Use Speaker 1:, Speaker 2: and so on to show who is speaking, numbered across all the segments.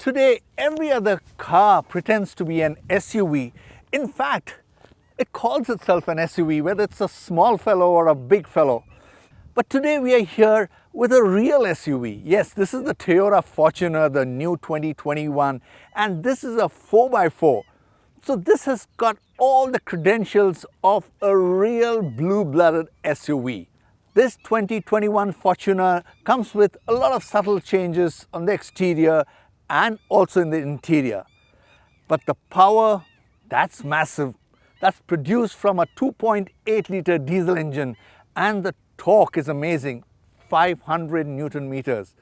Speaker 1: Today, every other car pretends to be an SUV. In fact, it calls itself an SUV, whether it's a small fellow or a big fellow. But today we are here with a real SUV. Yes, this is the Toyota Fortuner, the new 2021, and this is a 4x4. So this has got all the credentials of a real blue-blooded SUV. This 2021 Fortuner comes with a lot of subtle changes on the exterior and also in the interior. But the power, that's massive. That's produced from a 2.8 litre diesel engine, and the torque is amazing, 500 Newton meters,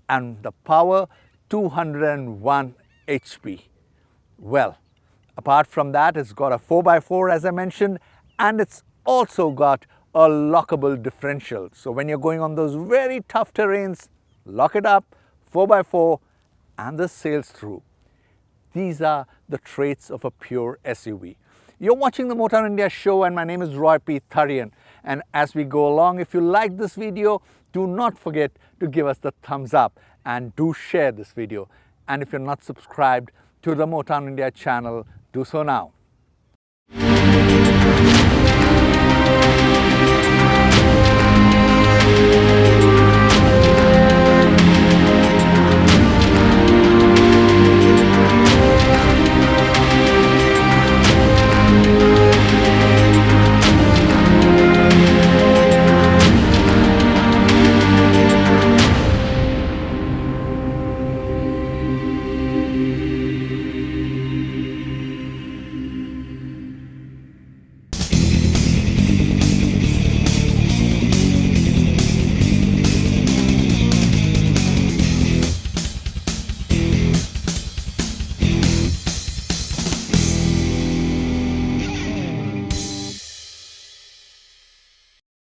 Speaker 1: and the power 201 HP. Well, apart from that, it's got a 4x4 as I mentioned, and it's also got a lockable differential. So when you're going on those very tough terrains, lock it up, 4x4, and this sails through. These are the traits of a pure SUV. You're watching the Motown India show, and my name is Roy P. Tharian. And as we go along, if you like this video, do not forget to give us the thumbs up and do share this video. And if you're not subscribed to the Motown India channel, do so now.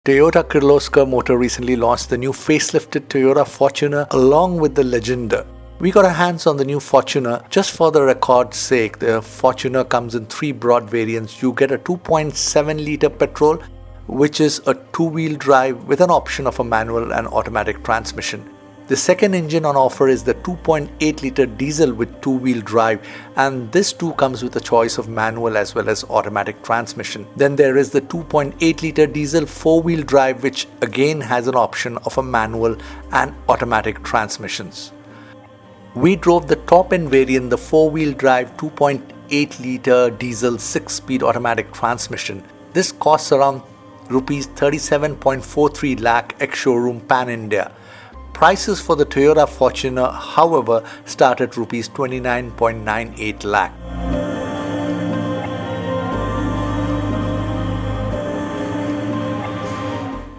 Speaker 1: Toyota Kiilstofte Motor recently launched the new facelifted Toyota Fortuner along with the Legender. We got our hands on the new Fortuner. Just for the record's sake, the Fortuner comes in three broad variants. You get a 2.7 litre petrol, which is a two-wheel drive with an option of a manual and automatic transmission. The second engine on offer is the 2.8 litre diesel with two-wheel drive, and this too comes with a choice of manual as well as automatic transmission. Then there is the 2.8 litre diesel four-wheel drive, which again has an option of a manual and automatic transmissions. We drove the top-end variant, the four-wheel drive 2.8 litre diesel 6-speed automatic transmission. This costs around Rs 37.43 lakh ex-showroom pan-India. Prices for the Toyota Fortuner, however, start at Rs 29.98 lakh.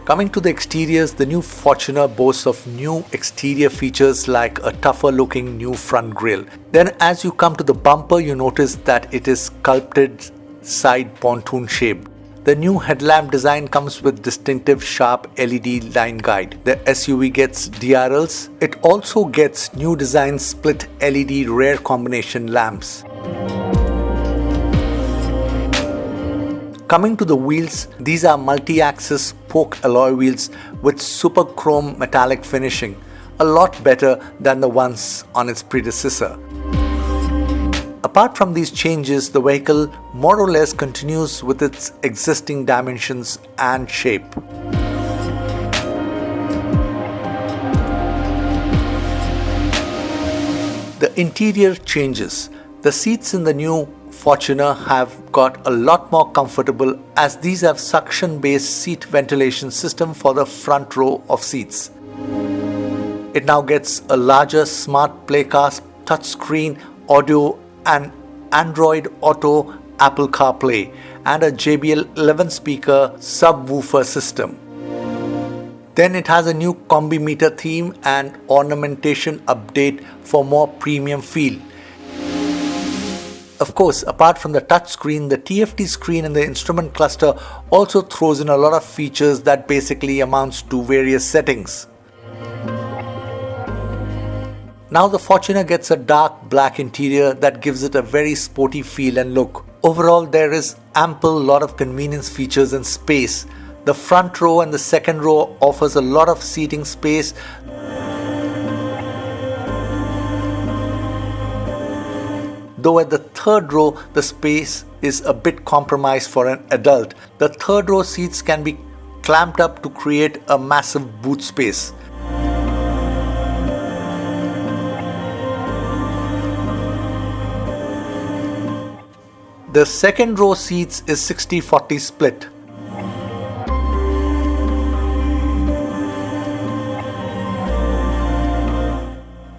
Speaker 1: Coming to the exteriors, the new Fortuner boasts of new exterior features like a tougher looking new front grille. Then as you come to the bumper, you notice that it is sculpted side pontoon shaped. The new headlamp design comes with distinctive sharp LED line guide. The SUV gets DRLs. It also gets new design split LED rear combination lamps. Coming to the wheels, these are multi-axis spoke alloy wheels with super chrome metallic finishing, a lot better than the ones on its predecessor. Apart from these changes, the vehicle more or less continues with its existing dimensions and shape. The interior changes. The seats in the new Fortuner have got a lot more comfortable, as these have suction-based seat ventilation system for the front row of seats. It now gets a larger smart playcast, touchscreen, audio and Android Auto, Apple CarPlay, and a JBL 11 speaker subwoofer system. Then it has a new combi meter theme and ornamentation update for more premium feel. Of course, apart from the touchscreen, the TFT screen in the instrument cluster also throws in a lot of features that basically amounts to various settings. Now the Fortuner gets a dark black interior that gives it a very sporty feel and look. Overall, there is ample lot of convenience features and space. The front row and the second row offers a lot of seating space. though at the third row the space is a bit compromised for an adult. The third row seats can be clamped up to create a massive boot space. The second row seats is 60-40 split.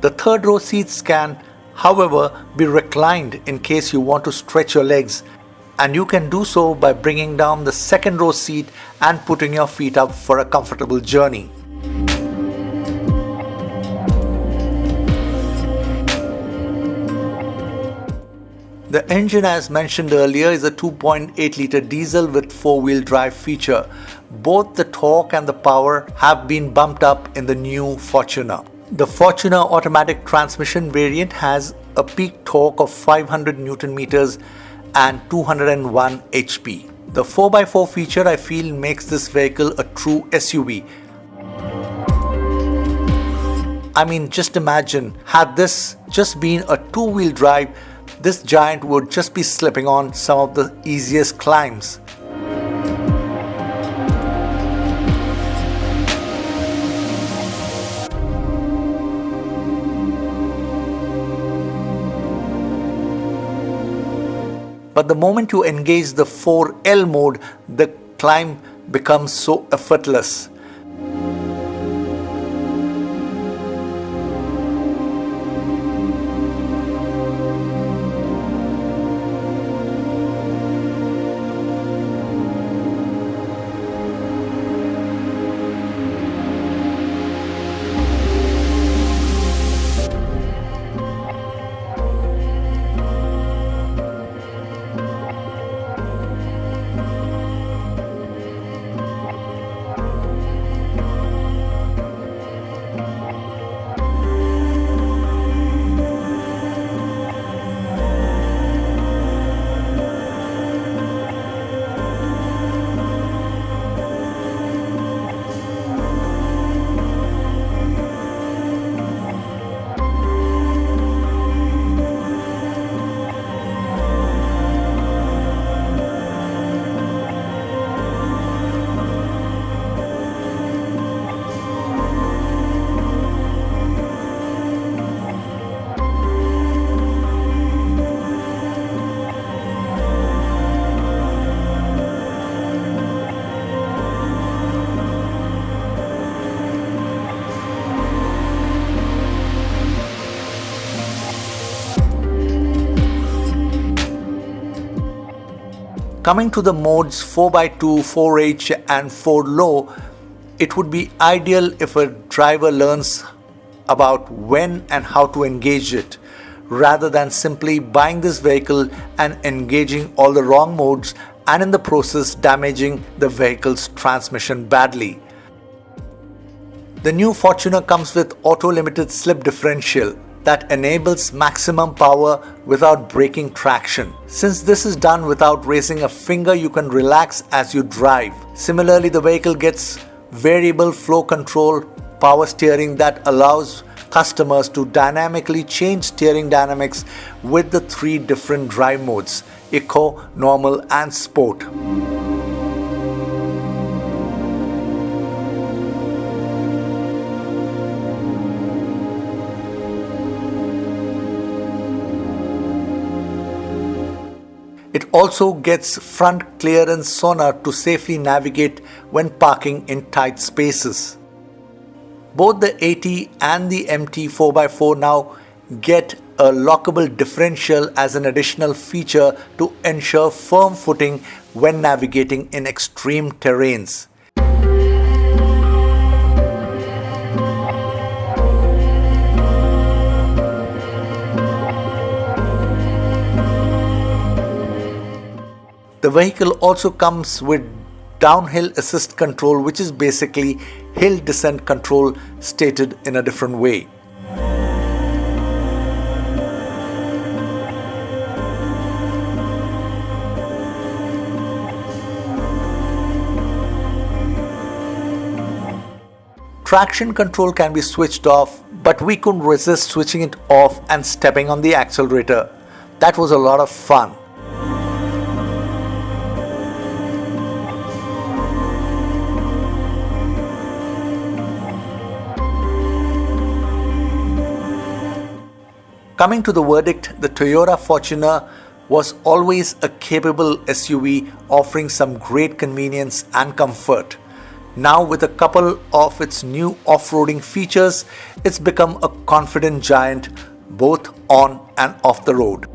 Speaker 1: The third row seats can, however, be reclined in case you want to stretch your legs, and you can do so by bringing down the second row seat and putting your feet up for a comfortable journey. The engine, as mentioned earlier, is a 2.8 litre diesel with 4-wheel drive feature. Both the torque and the power have been bumped up in the new Fortuner. The Fortuner automatic transmission variant has a peak torque of 500 Newton meters and 201 HP. The 4x4 feature, I feel, makes this vehicle a true SUV. I mean, just imagine, had this just been a two-wheel drive, this giant would just be slipping on some of the easiest climbs. But the moment you engage the 4L mode, the climb becomes so effortless. Coming to the modes 4x2, 4H and 4 low, it would be ideal if a driver learns about when and how to engage it, rather than simply buying this vehicle and engaging all the wrong modes and in the process damaging the vehicle's transmission badly. The new Fortuner comes with auto-limited slip differential that enables maximum power without breaking traction. Since this is done without raising a finger, you can relax as you drive. Similarly, the vehicle gets variable flow control power steering that allows customers to dynamically change steering dynamics with the 3 different drive modes: Eco, Normal and Sport. It also gets front clearance sonar to safely navigate when parking in tight spaces. Both the AT and the MT 4x4 now get a lockable differential as an additional feature to ensure firm footing when navigating in extreme terrains. The vehicle also comes with downhill assist control, which is basically hill descent control stated in a different way. Traction control can be switched off, but we couldn't resist switching it off and stepping on the accelerator. That was a lot of fun. Coming to the verdict, the Toyota Fortuner was always a capable SUV offering some great convenience and comfort. Now, with a couple of its new off-roading features, it's become a confident giant both on and off the road.